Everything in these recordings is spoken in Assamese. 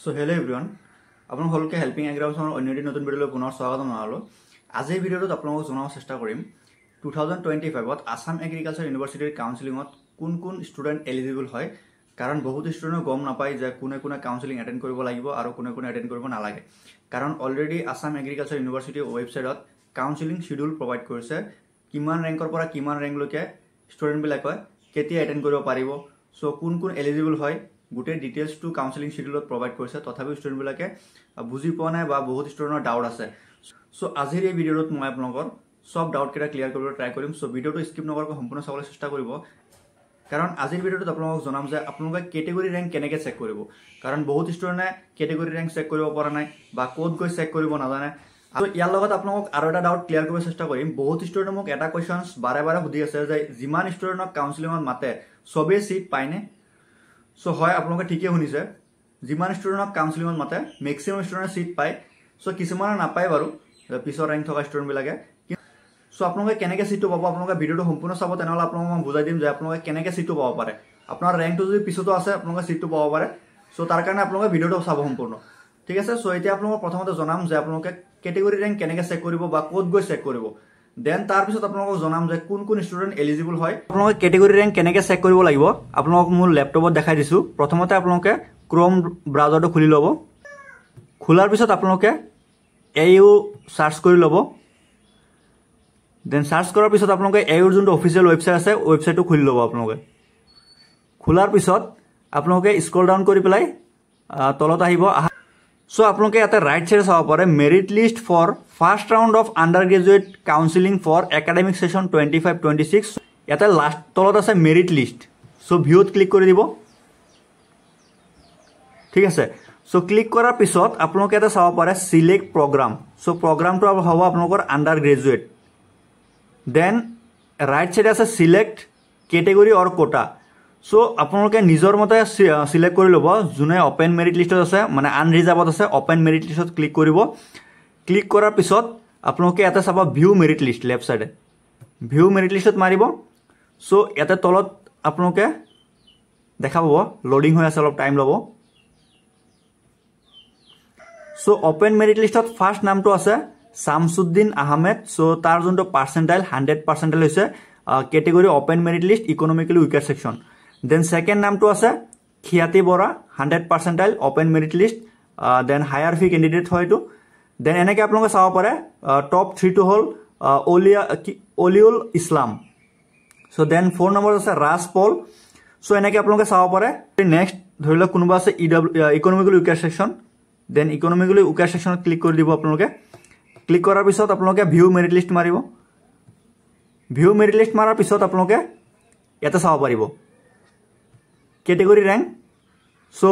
সো হেল্ল এভৰিওয়ান আপোনাক সকলোকে হেল্পিং এগ্ৰিকালচাৰৰ অন্য এটি নতুন ভিডিঅ'লৈ পুনৰ স্বাগতম জনালোঁ। আজিৰ ভিডিঅ'টোত আপোনালোকক জনাব চেষ্টা কৰিম 2025ত আসাম এগ্ৰিকালচাৰ ইউনিভাৰ্চিটিৰ কাউন্সেলিঙত কোন ষ্টুডেণ্ট এলিজিবল হয়, কাৰণ বহুত ষ্টুডেণ্টে গম নাপায় যে কোনে কাউন্সেলিং এটেণ্ড কৰিব লাগিব আৰু কোনে এটেণ্ড কৰিব নালাগে। কাৰণ অলৰেডি আসাম এগ্ৰিকালচাৰ ইউনিভাৰ্চিটিৰ ৱেবছাইটত কাউন্সেলিং শিডিউল প্ৰভাইড কৰিছে, কিমান ৰেংকৰ পৰা কিমান ৰেংকলৈকে ষ্টুডেণ্টবিলাকে কেতিয়া এটেণ্ড কৰিব পাৰিব। সো কোন এলিজিবল হয় গোটেই ডিটেইলছটো কাউন্সেলিং শিডিউলত প্ৰভাইড কৰিছে, তথাপিও ষ্টুডেণ্টবিলাকে বুজি পোৱা নাই বা বহুত ষ্টুডেণ্টৰ ডাউট আছে। সো আজিৰ এই ভিডিঅ'টোত মই আপোনালোকৰ সব ডাউটকেইটা ক্লিয়াৰ কৰিবলৈ ট্ৰাই কৰিম। সো ভিডিঅ'টো স্কিপ নকৰাকৈ সম্পূৰ্ণ চাবলৈ চেষ্টা কৰিব, কাৰণ আজিৰ ভিডিঅ'টোত আপোনালোকক জনাম যে আপোনালোকে কেটেগৰী ৰেংক কেনেকৈ চেক কৰিব। কাৰণ বহুত ষ্টুডেণ্টে কেটেগৰী ৰেংক চেক কৰিব পৰা নাই বা ক'ত গৈ চেক কৰিব নাজানে। আৰু ইয়াৰ লগত আপোনালোকক আৰু এটা ডাউট ক্লিয়াৰ কৰিব চেষ্টা কৰিম। বহুত ষ্টুডেণ্টে মোক এটা কুৱেশ্যনছ বাৰে সুধি আছে যে যিমান ষ্টুডেণ্টক কাউন্সেলিঙত মাতে চবেই চিট পায়নে। সো হয়, আপোনালোকে ঠিকেই শুনিছে, যিমান ষ্টুডেণ্টক কাউন্সেলিঙত মাতে মেক্সিমাম ষ্টুডেণ্টে চিট পায়। সো কিছুমানে নাপায় বাৰু পিছৰ ৰেংক থকা ষ্টুডেণ্টবিলাকে। সো আপোনালোকে কেনেকৈ চিটটো পাব, আপোনালোকে ভিডিঅ'টো সম্পূৰ্ণ চাব, তেনেহ'লে আপোনালোকক মই বুজাই দিম যে আপোনালোকে কেনেকৈ চিটটো পাব পাৰে। আপোনাৰ ৰেংকটো যদি পিছতো আছে আপোনালোকে চিটটো পাব পাৰে। সো তাৰ কাৰণে আপোনালোকে ভিডিঅ'টো চাব সম্পূৰ্ণ, ঠিক আছে। সো এতিয়া আপোনালোকক প্ৰথমতে জনাম যে আপোনালোকে কেটেগৰী ৰেংক কেনেকৈ চেক কৰিব বা ক'ত গৈ চেক কৰিব। দেন তাৰপিছত আপোনালোকক জনাম যে কোন ষ্টুডেণ্ট এলিজিবল হয়। আপোনালোকে কেটেগৰী ৰেংক কেনেকৈ চেক কৰিব লাগিব আপোনালোকক মোৰ লেপটপত দেখাই দিছোঁ। প্ৰথমতে আপোনালোকে ক্ৰ'ম ব্ৰাউজাৰটো খুলি ল'ব। খোলাৰ পিছত আপোনালোকে AU চাৰ্চ কৰি ল'ব। দেন চাৰ্চ কৰাৰ পিছত আপোনালোকে AUৰ যোনটো অফিচিয়েল ৱেবছাইট আছে ৱেবছাইটটো খুলি ল'ব। আপোনালোকে খোলাৰ পিছত আপোনালোকে স্ক্ৰল ডাউন কৰি পেলাই তলত আহিব। সো আপোনালোকে ইয়াতে ৰাইট চাইডে চাব পাৰে merit list for first round of undergraduate counselling for academic session 25-26। ইয়াতে লাষ্ট তলত আছে মেৰিট লিষ্ট। সো ভিউত ক্লিক কৰি দিব, ঠিক আছে। সো ক্লিক কৰাৰ পিছত আপোনালোকে ইয়াতে চাব পাৰে চিলেক্ট প্ৰগ্ৰাম। সো প্ৰগ্ৰামটো হ'ব আপোনালোকৰ আণ্ডাৰ গ্ৰেজুৱেট। দেন ৰাইট চাইডে আছে চিলেক্ট কেটেগৰী অৰ কোটা। সো আপোনালোকে নিজৰ মতে চিলেক্ট কৰি ল'ব। যোনে অপেন মেৰিট লিষ্টত আছে মানে আনৰিজাৰ্ভত আছে, অপেন মেৰিট লিষ্টত ক্লিক কৰিব। ক্লিক কৰাৰ পিছত আপোনালোকে ইয়াতে চাব ভিউ মেৰিট লিষ্ট, লেফ্ট চাইডে ভিউ মেৰিট লিষ্টত মাৰিব। সো ইয়াতে তলত আপোনালোকে দেখা পাব লোডিং হৈ আছে, অলপ টাইম ল'ব। সো অপেন মেৰিট লিষ্টত ফাৰ্ষ্ট নামটো আছে শামছুদ্দিন আহমেদ। সো তাৰ যোনটো পাৰ্চেণ্টাইল 100% হৈছে category open merit list economically weaker section. Then second নামটো আছে Khyati Bora 100% open merit list, then higher fee candidate হয় এইটো। দেন এনেকৈ আপোনালোকে চাব পাৰে টপ 3টো হ'ল Aliul Islam. So then 4 number আছে ৰাজ পল। সো এনেকৈ আপোনালোকে চাব পাৰে। নেক্সট ধৰি লওক কোনোবা আছে economically weaker section. Then economically weaker ছেকশ্যনত ক্লিক কৰি দিব আপোনালোকে। ক্লিক কৰাৰ পিছত আপোনালোকে ভিউ মেৰিট লিষ্ট মাৰিব। ভিউ মেৰিট লিষ্ট মাৰাৰ পিছত আপোনালোকে ইয়াতে চাব পাৰিব কেটেগৰী ৰেংক। সো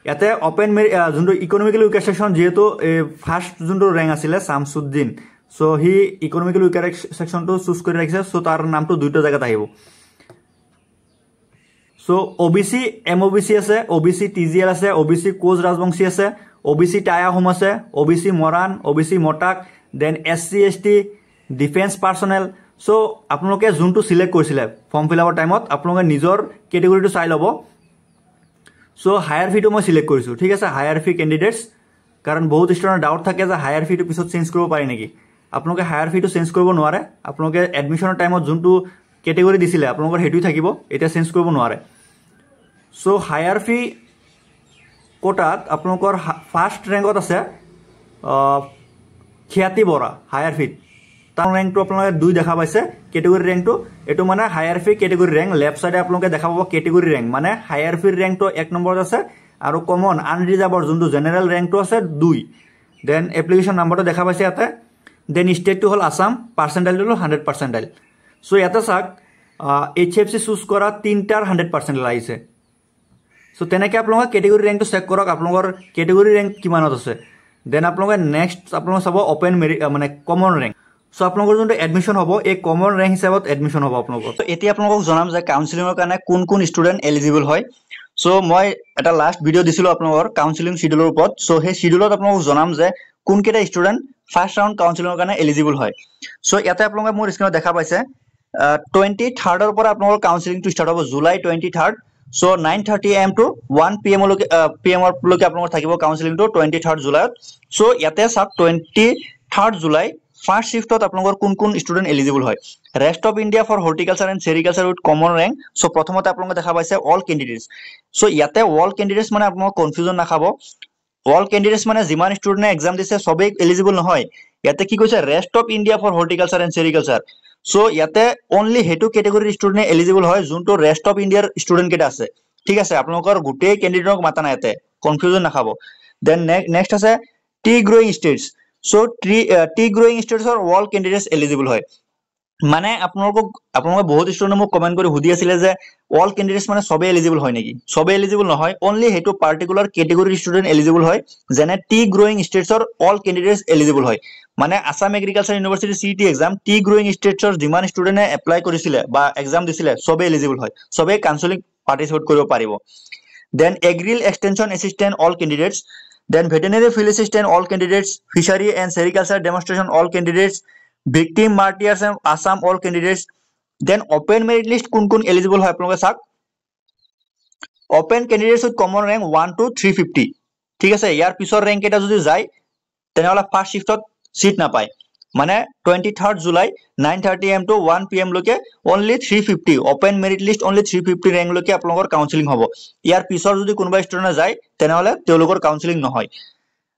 ইয়াতে অপেন যোনটো ইকনমিকেলি উইকাৰ ছেকশ্যন, যিহেতু ফাৰ্ষ্ট যোনটো ৰেংক আছিলে শামছুদ্দিন, সো সি ইকনমিকেলি উইকাৰ ছেকশ্যনটো চুজ কৰি ৰাখিছে। সো তাৰ নামটো দুইটা জেগাত আহিব। সো OBC MOBC আছে, OBC TGL আছে, OBC কোচ ৰাজবংশী আছে, OBC টাই আহোম আছে, OBC Moran, OBC Motok, then SC ST defence personnel. So আপোনালোকে যোনটো চিলেক্ট কৰিছিলে ফৰ্ম ফিল আপৰ টাইমত আপোনালোকে নিজৰ কেটেগৰীটো চাই ল'ব। সো হায়াৰ ফিটো মই চিলেক্ট কৰিছোঁ, ঠিক আছে, হায়াৰ ফি কেণ্ডিডেটছ। কাৰণ বহুত ষ্টুডেণ্টৰ ডাউট থাকে যে হায়াৰ ফিটো পিছত চেঞ্জ কৰিব পাৰি নেকি। আপোনালোকে হায়াৰ ফিটো চেঞ্জ কৰিব নোৱাৰে। আপোনালোকে এডমিশ্যনৰ টাইমত যোনটো কেটেগৰী দিছিলে আপোনালোকৰ সেইটোৱে থাকিব, এতিয়া চেঞ্জ কৰিব নোৱাৰে। সো হায়াৰ ফি কোটাত আপোনালোকৰ ফাৰ্ষ্ট ৰেংকত আছে খিয়াতি বৰা হায়াৰ ফিত। তাৰ ৰেংকটো আপোনালোকে 2 দেখা পাইছে, কেটেগৰী ৰেংকটো এইটো মানে হায়াৰ ফি কেটেগৰী ৰেংক। লেফ্ট চাইডে আপোনালোকে দেখা পাব কেটেগৰী ৰেংক, মানে হায়াৰ ফিৰ ৰেংকটো 1 নম্বৰত আছে আৰু কমন আনৰিজাৰ্ভৰ যোনটো জেনেৰেল ৰেংকটো আছে 2। দেন এপ্লিকেশ্যন নাম্বাৰটো দেখা পাইছে ইয়াতে। দেন ষ্টেটটো হ'ল আছাম, পাৰ্চেণ্টাইলটো হ'ল 100%। সো ইয়াতে চাওক HFC চুজ কৰা 3টাৰ 100% আহিছে। সো তেনেকৈ আপোনালোকে কেটেগৰী ৰেংকটো চেক কৰক, আপোনালোকৰ কেটেগৰী ৰেংক কিমানত আছে। দেন আপোনালোকে নেক্সট আপোনালোকে চাব অপেন মেৰিট মানে কমন ৰেংক। সো আপোনালোকৰ যোনটো এডমিশ্যন হ'ব এই কমন ৰেংক হিচাপত এডমিশ্যন হ'ব আপোনালোকৰ। এতিয়া আপোনালোকক জনাম যে কাউন্সেলিঙৰ কাৰণে কোন ষ্টুডেণ্ট এলিজিবল হয়। সো মই এটা লাষ্ট ভিডিঅ' দিছিলোঁ আপোনালোকৰ কাউন্সেলিং শিডিউলৰ ওপৰত। সো সেই শিডিউলত আপোনালোকক জনাম যে কোনকেইটা ষ্টুডেণ্ট ফাৰ্ষ্ট ৰাউণ্ড কাউন্সেলিঙৰ কাৰণে এলিজিবল হয়। সো ইয়াতে আপোনালোকে মোৰ স্ক্ৰীনত দেখা পাইছে 23rd পৰা আপোনালোকৰ কাউন্সেলিংটো ষ্টাৰ্ট হ'ব, July 23rd। So 9:30 AM to 1 PM লৈকে আপোনালোকৰ থাকিব কাউন্সেলিংটো 23rd জুলাইত। সো ইয়াতে চাওক 23rd জুলাই ফাৰ্ষ্ট শিফটত আপোনালোকৰ কোন কোন ষ্টুডেন্ট এলিজিবল হয়। Rest of India for horticulture and sericulture with common rank. So প্ৰথমতে আপোনালোকে দেখা পাইছে অল কেণ্ডিডেটছ। সো ইয়াতে অল কেণ্ডিডেটছ মানে আপোনালোকৰ কনফিউজন নাখাব। অল কেণ্ডিডেটছ মানে যিমান ষ্টুডেণ্টে এক্সাম দিছে সবেই এলিজিবল নহয়। ইয়াতে কি কৈছে rest of India for horticulture and sericulture. So ইয়াতে অনলি হেতু কেটেগৰীৰ ষ্টুডেন্ট এলিজিবল হয় যোনটো ৰেষ্ট অফ ইণ্ডিয়াৰ ষ্টুডেন্ট কেইটা আছে। ঠিক আছে, আপোনালোকৰ গোটেই কেণ্ডিডেটক মাতা নাই ইয়াতে, কনফিউজন নাখাব। দেন নেক্সট আছে tea growing states. So tea growing ষ্টেটছৰ অল কেণ্ডিডেটছ এলিজিবল হয়। মানে আপোনালোকে বহুত ষ্টুডেণ্টে মোক কমেণ্ট কৰি সুধি আছিলে যে অল কেণ্ডিডেটছ মানে সবেই এলিজিবল হয় নেকি? সবেই এলিজিবল নহয়, অনলি সেইটো পাৰ্টিকুলাৰ কেটেগৰীৰ ষ্টুডেণ্ট এলিজিবল হয়। যেনে টি গ্ৰোয়িং ষ্টেটছৰ অল কেণ্ডিডেটছ এলিজিবল হয়। মানে Assam agriculture university CET exam tea growing ষ্টেটছৰ যিমান ষ্টুডেণ্টে এপ্লাই কৰিছিলে বা এক্সাম দিছিলে সবেই এলিজিবল হয়, সবেই কাউন্সেলিং পাৰ্টিচিপেট কৰিব পাৰিব। Then agril extension assistant all candidates. Then veterinary field assistant all candidates. Fishery and sericulture demonstration all candidates. Victim martyrs Assam all candidates. Then open merit list কোন কোন এলিজিবল হয় আপোনালোকে চাওক। Open candidates with common rank 1 to 350। ঠিক আছে, ইয়াৰ পিছৰ ৰেংক এটা যদি যায় তেনেহ'লে ফাৰ্ষ্ট শিফটত সিট নাপায়। মানে 23rd July 9:30 AM to 1 PM লৈকে only 350 open merit list only 350 rank লৈকে আপোনালোকৰ কাউন্সেলিং হ'ব। ইয়াৰ পিছৰ যদি কোনোবা ষ্টুডেণ্ট যায় তেনেহ'লে তেওঁলোকৰ কাউন্সেলিং নহয়।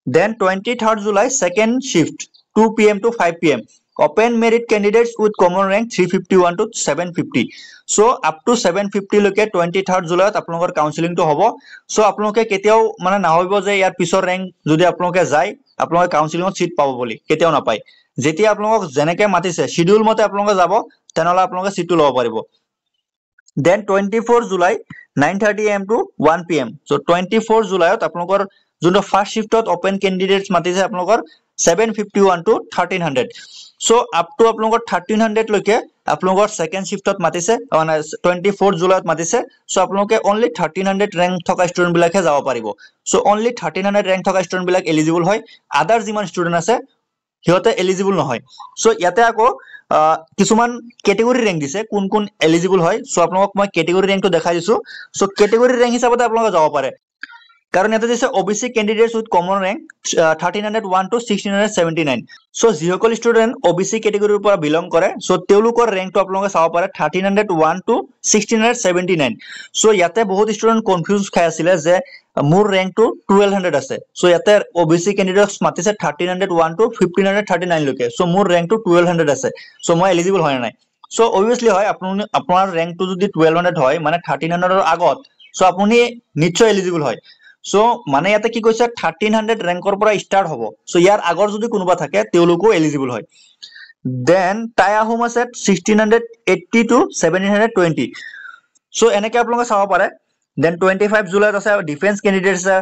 Then 23rd July second shift 2 PM to 5 PM open merit candidates with common rank 351 to 750। So up to 750 লৈকে 23rd জুলাইত আপোনালোকৰ কাউন্সেলিংটো হ'ব। সো আপোনালোকে কেতিয়াও মানে নাভাবিব যে ইয়াৰ পিছৰ ৰেংক যদি আপোনালোকে যায় আপোনালোকে কাউন্সেলিংত সিট পাব বুলি, কেতিয়াও নাপায়। যেতিয়া আপোনালোকক যেনেকে মাতিছে শিডিউল মতে আপোনালোকে যাব তেনেহ'লে আপোনালোকে সিটটো ল'ব পাৰিব। Then 24 July 9:30 AM to 1 PM। So 24 জুলাইত আপোনালোকৰ যোনটো ফাৰ্ষ্ট শিফটত ওপেন কেণ্ডিডেটছ মাতিছে আপোনালোকৰ 751 to 1300। সো আপ টু আপোনালোকৰ 1300 লৈকে আপোনালোকৰ ছেকেণ্ড শিফটত মাতিছে, মানে 24 জুলাইত মাতিছে। সো আপোনালোকে অনলি 1300 ৰেংক থকা ষ্টুডেণ্ট বিলাকহে যাব পাৰিব। সো অনলি 1300 ৰেংক থকা ষ্টুডেণ্ট বিলাক এলিজিবল হয়, আদাৰ যিমান ষ্টুডেণ্ট আছে সিহঁতে এলিজিবল নহয়। সো ইয়াতে আকৌ কিছুমান কেটেগৰী ৰেংক দিছে কোন কোন এলিজিবল হয়। সো আপোনালোকক মই কেটেগৰী ৰেংকটো দেখাই দিছো। সো কেটেগৰী ৰেংক হিচাপতে আপোনালোকে যাব পাৰে, কাৰণ ইয়াতে দিছে OBC candidates with common rank 1301 to 1679। So যিসকল ষ্টুডেণ্ট OBC কেটেগৰীৰ পৰা বিলং কৰে সো তেওঁলোকৰ ৰেংকটো আপোনালোকে চাব পাৰে 1301 to 1679। সো ইয়াতে বহুত ষ্টুডেণ্ট কনফিউজ খাই আছিলে যে মোৰ ৰেংকটো 1200 আছে। সো ইয়াতে OBC কেণ্ডিডেটছ মাতিছে 1301 to 1539 লৈকে। সো মোৰ ৰেংকটো 1200 আছে। সো মই এলিজিবল হয় নাই? সো অবভিয়াছলি হয়, আপোনাৰ ৰেংকটো যদি 1200 হয় মানে 1300 আগত, সো আপুনি নিশ্চয় এলিজিবল হয়। সো মানে ইয়াতে কি কৈছে 1300 ৰেংকৰ পৰা ষ্টাৰ্ট হ'ব। সো ইয়াৰ আগৰ যদি কোনোবা থাকে তেওঁলোকো এলিজিবল হয়। দেন টাই আহোম আছে 1680 to 1720। সো এনেকে আপোনালোকে চাব পাৰে। দেন 25 জুলাইত আছে ডিফেন্স কেণ্ডিডেট আছে,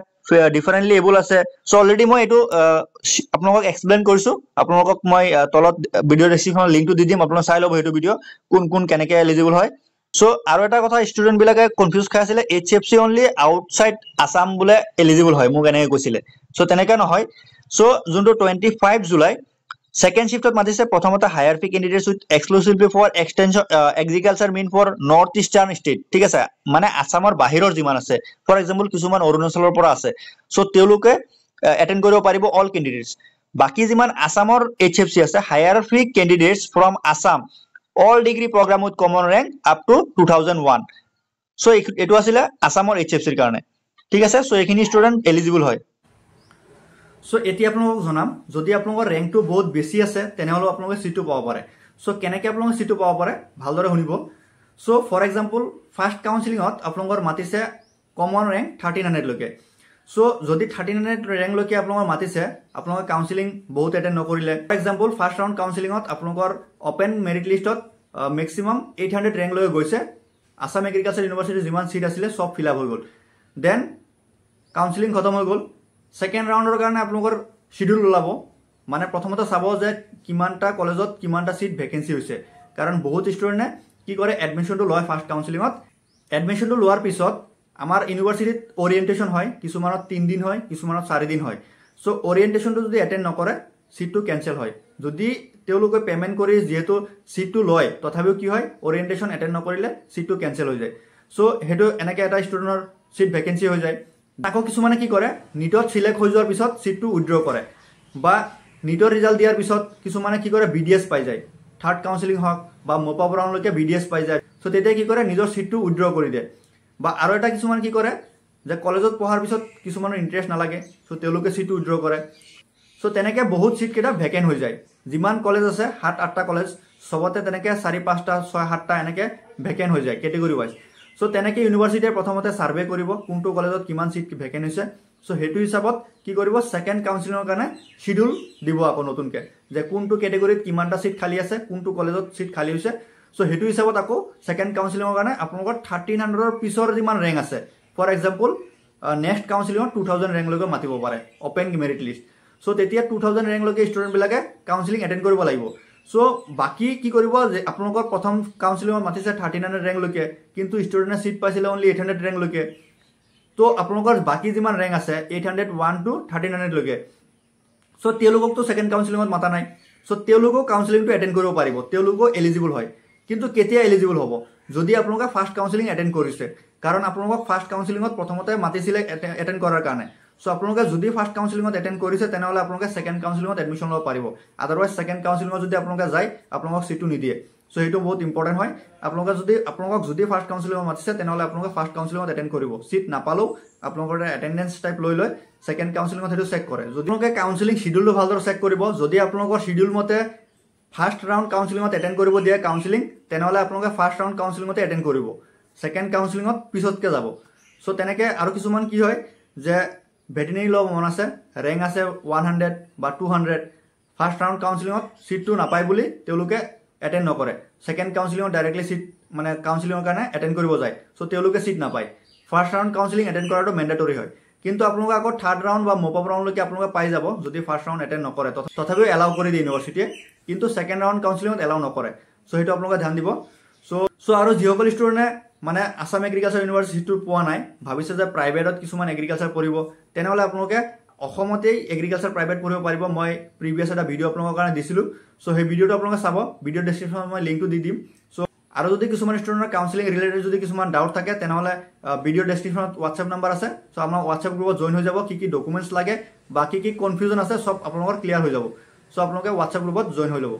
ডিফাৰেণ্টলি এবল আছে। সো অলৰেডি মই এইটো আপোনালোকক এক্সপ্লেইন কৰিছো, আপোনালোকক মই তলত ভিডিঅ' ডেছক্ৰিপশ্যনৰ লিংকটো দি দিম, আপোনালোকে চাই ল'ব সেইটো ভিডিঅ' কোন কোন কেনেকে এলিজিবল হয়। সো আৰু এটা কথা ষ্টুডেণ্ট বিলাকে কনফিউজ খাই আছিলে HFC অনলি আউটসাইড আসাম বোলে এলিজিবল হয়, মোক এনেকে কৈছিলে। সো তেনেকে নহয়। সো যোনটো 25 জুলাই ছেকেণ্ড শিফটত মাতিছে প্ৰথমতে higher fee candidates with exclusively for extension agriculture mean for north eastern state. ঠিক আছে, মানে আসামৰ বাহিৰৰ যিমান আছে, ফৰ এক্সাম্পল কিছুমান অৰুণাচলৰ পৰা আছে। সো তেওঁলোকে এটেণ্ড কৰিব পাৰিব অল কেণ্ডিডেটছ। বাকী যিমান আসামৰ HFC আছে higher fee candidates from Assam all degree programme with common rank up to 2001। So এইটো আছিলে আসামৰ HFCৰ কাৰণে। ঠিক আছে, সো এইখিনি ষ্টুডেণ্ট এলিজিবল হয়। সো এতিয়া আপোনালোকক জনাম যদি আপোনালোকৰ ৰেংকটো বহুত বেছি আছে তেনেহ'লে আপোনালোকে সিটটো পাব পাৰে। সো কেনেকৈ আপোনালোকে সিটটো পাব পাৰে ভালদৰে শুনিব। সো ফৰ এক্সাম্পল ফাৰ্ষ্ট কাউন্সেলিঙত আপোনালোকৰ মাতিছে কমন ৰেংক 1300 লৈকে। সো যদি 1300 ৰেংক লৈকে আপোনালোকৰ মাতিছে, আপোনালোকে কাউন্সেলিং বহুত এটেণ্ড নকৰিলে, ফৰ এক্সাম্পল ফাৰ্ষ্ট ৰাউণ্ড কাউন্সেলিঙত আপোনালোকৰ ওপেন মেৰিট লিষ্টত মেক্সিমাম 800 ৰেংক লৈ গৈছে, আসাম এগ্ৰিকালচাৰ ইউনিভাৰ্চিটিৰ যিমান সিট আছিলে সব ফিল আপ হৈ গ'ল। দেন কাউন্সেলিং খতম হৈ গ'ল। ছেকেণ্ড ৰাউণ্ডৰ কাৰণে আপোনালোকৰ শিডিউল ওলাব, মানে প্ৰথমতে চাব যে কিমানটা কলেজত কিমানটা সিট ভেকেঞ্চি হৈছে, কাৰণ বহুত ষ্টুডেণ্টে কি কৰে এডমিশ্যনটো লয় ফাৰ্ষ্ট কাউন্সেলিঙত। এডমিশ্যনটো লোৱাৰ পিছত আমাৰ ইউনিভাৰ্চিটিত অৰিয়েণ্টেশ্যন হয়, কিছুমানত 3 দিন হয়, কিছুমানত 4 দিন হয়। সো অৰিয়েণ্টেশ্যনটো যদি এটেণ্ড নকৰে সিটটো কেঞ্চেল হয়। যদি তেওঁলোকে পে'মেণ্ট কৰি যিহেতু সিটটো লয় তথাপিও কি হয় অৰিয়েণ্টেশ্যন এটেণ্ড নকৰিলে সিটটো কেঞ্চেল হৈ যায়। সো হেতু এনেকে এটা ষ্টুডেন্টৰ সিট ভ্যাকেন্সি হৈ যায় তাকো কিছুমানে কি কৰে নিটত সিলেক্ট হৈ যোৱাৰ পিছত সিটটো উইথড্ৰ কৰে বা নিটৰ ৰিজাল্ট দিয়াৰ পিছত কিছুমানে কি কৰে বিডিএছ পাই যায় থাৰ্ড কাউন্সেলিং হক বা মোপা ব্ৰাউনলৈকে বিডিএছ পাই যায় সো তেতিয়া কি কৰে নিজৰ সিটটো উইথড্ৰ কৰি দিয়ে বা আৰু এটা কিছুমান কি কৰে যে কলেজত পঢ়াৰ পিছত কিছুমানৰ ইন্টাৰেষ্ট নালাগে সো তেওঁলোকে সিটটো উইথড্ৰ কৰে সো তেনেকে বহুত সিট কেটা ভ্যাকেন্ট হৈ যায় যিমান কলেজ আছে 7-8টা কলেজ সবতে তেনেকে 4-5টা 6-7টা এনেকে ভ্যাকেন্ট হৈ যায় ক্যাটেগৰি ওয়াইজ সো তেনেকে ইউনিভাৰ্সিটিৰ প্ৰথমতে সাৰ্ভে কৰিব কোনটো কলেজত কিমান সিট ভ্যাকেন্ট হৈছে সো হেতু হিচাপত কি কৰিব সেকেন্ড কাউন্সেলিংৰ কাৰণে শিডিউল দিব আকৌ নতুনকে যে কোনটো ক্যাটেগৰিত কিমানটা সিট খালি আছে কোনটো কলেজত সিট খালি হৈছে সো হেতু হিচাপত আকৌ সেকেন্ড কাউন্সেলিংৰ কাৰণে আপোনালোকৰ 1300ৰ পিছৰ যিমান ৰেংক আছে ফৰ এক্সাম্পল নেক্সট কাউন্সেলিংত 2000 ৰেংক লৈকে মাতিব পাৰে ওপেন মেৰিট লিষ্ট সো তেতিয়া 2000 ৰেংক লৈকে ষ্টুডেন্ট বিলাকে কাউন্সেলিং এটেন্ড কৰিব লাগিব সো বাকি কি কৰিব যে আপোনালোকৰ প্ৰথম কাউন্সেলিংত মাতিছে 1300 ৰেংক লৈকে কিন্তু ষ্টুডেন্টে সিট পাইছিল অনলি 800 ৰেংক লৈকে তো আপোনালোকৰ বাকি যিমান ৰেংক আছে 801 টু 1300 লৈকে সো তেওঁলোকক তো সেকেন্ড কাউন্সেলিংত মাতা নাই সো তেওঁলোকক কাউন্সেলিংটো এটেন্ড কৰিব পাৰিব তেওঁলোকো এলিজিবল হয় কিন্তু কেতিয়া এলিজিবল হ'ব যদি আপোনালোকে ফাৰ্স্ট কাউন্সেলিং এটেন্ড কৰিছে কাৰণ আপোনালোকক ফাৰ্স্ট কাউন্সেলিংত প্ৰথমতে মাতিছিলে এটেন্ড কৰাৰ কাৰণে সো আপোনালোকে যদি ফাৰ্স্ট কাউন্সেলিংত এটেন্ড কৰিছে তেনেহলে আপোনালোকে সেকেন্ড কাউন্সেলিংত এডমিশন লব পাৰিব আদাৰৱাইজ সেকেন্ড কাউন্সেলিংত যদি আপোনালোকে যায় আপোনালোকক সিটটো নিদিয়ে সো হেতু বহুত ইম্পৰ্টেন্ট হয় আপোনালোকক যদি ফাৰ্স্ট কাউন্সেলিংত মাতিছে তেনেহলে আপোনালোকে ফাৰ্স্ট কাউন্সেলিংত এটেন্ড কৰিব সিট নাপালো আপোনালোকৰ এটেন্ডেন্স টাইপ লৈ সেকেন্ড কাউন্সেলিংত হেতু চেক কৰে যদি আপোনালোকে কাউন্সেলিং শিডিউলটো ভালদৰে চেক কৰিব যদি আপোনালোকৰ শিডিউল মতে ফাৰ্স্ট ৰাউন্ড কাউন্সেলিংত এটেন্ড কৰিব দিয়ে কাউন্সেলিং তেনেহলে আপোনালোকে ফাৰ্স্ট ৰাউন্ড কাউন্সেলিংতে এটেন্ড কৰিব সেকেন্ড কাউন্সেলিংত পিছতকে যাব সো তেনেকে আৰু কিছুমান কি হয় যে ভেটেৰিনাৰী ল মন আছে ৰেংক আছে 100 বা 200 ফাৰ্স্ট ৰাউন্ড কাউন্সেলিংত সিটটো নাপাই বুলি তেওঁলোকে এটেন্ড নকৰে সেকেন্ড কাউন্সেলিংত ডাইৰেক্টলি সিট মানে কাউন্সেলিংৰ কাৰণে এটেন্ড কৰিব যায় সো তেওঁলোকে সিট নাপায় ফাৰ্স্ট ৰাউন্ড কাউন্সেলিং এটেন্ড কৰাটো ম্যান্ডেটৰি হয় কিন্তু আপোনালোকে আকৌ থাৰ্ড ৰাউন্ড বা মোপা ৰাউন্ডলৈকে আপোনালোকে পাই যাব যদি ফাৰ্স্ট ৰাউন্ড এটেন্ড নকৰে তথাপিও এলাউ কৰি দিয়ে ইউনিভাৰ্সিটিয়ে কিন্তু সেকেন্ড ৰাউন্ড কাউন্সেলিংত এলাউ নকৰে সো হেতু আপোনালোকে ধ্যান দিব সো আৰু যিসকল ষ্টুডেন্টে মানে আসাম এগ্ৰিকালচাৰ ইউনিভাৰ্সিটিটো পোৱা নাই ভাবিছে যে প্ৰাইভেটত কিছুমান এগ্ৰিকালচাৰ পঢ়িব তেনেহলে আপোনালোকে অসমতেই এগ্ৰিকালচাৰ প্ৰাইভেট পঢ়িব পাৰিব মই প্ৰিভিয়াস এটা ভিডিও আপোনালোকৰ কাৰণে দিছিলো সো সেই ভিডিওটো আপোনালোকে চাব ভিডিও ডেসক্ৰিপচনত মই লিংকটো দি দিম সো আৰু যদি কিছুমান ষ্টুডেন্টৰ কাউন্সেলিং ৰিলেটেড যদি কিছুমান ডাউট থাকে তেনেহলে ভিডিও ডেসক্ৰিপচনত WhatsApp নম্বৰ আছে সো আমাৰ WhatsApp গ্ৰুপত জয়েন হৈ যাব কি ডকুমেন্টছ লাগে বা কি কনফিউজন আছে সব আপোনালোকৰ ক্লিয়াৰ হৈ যাব সো আপোনালোকে WhatsApp গ্ৰুপত জয়েন হৈ ল'ব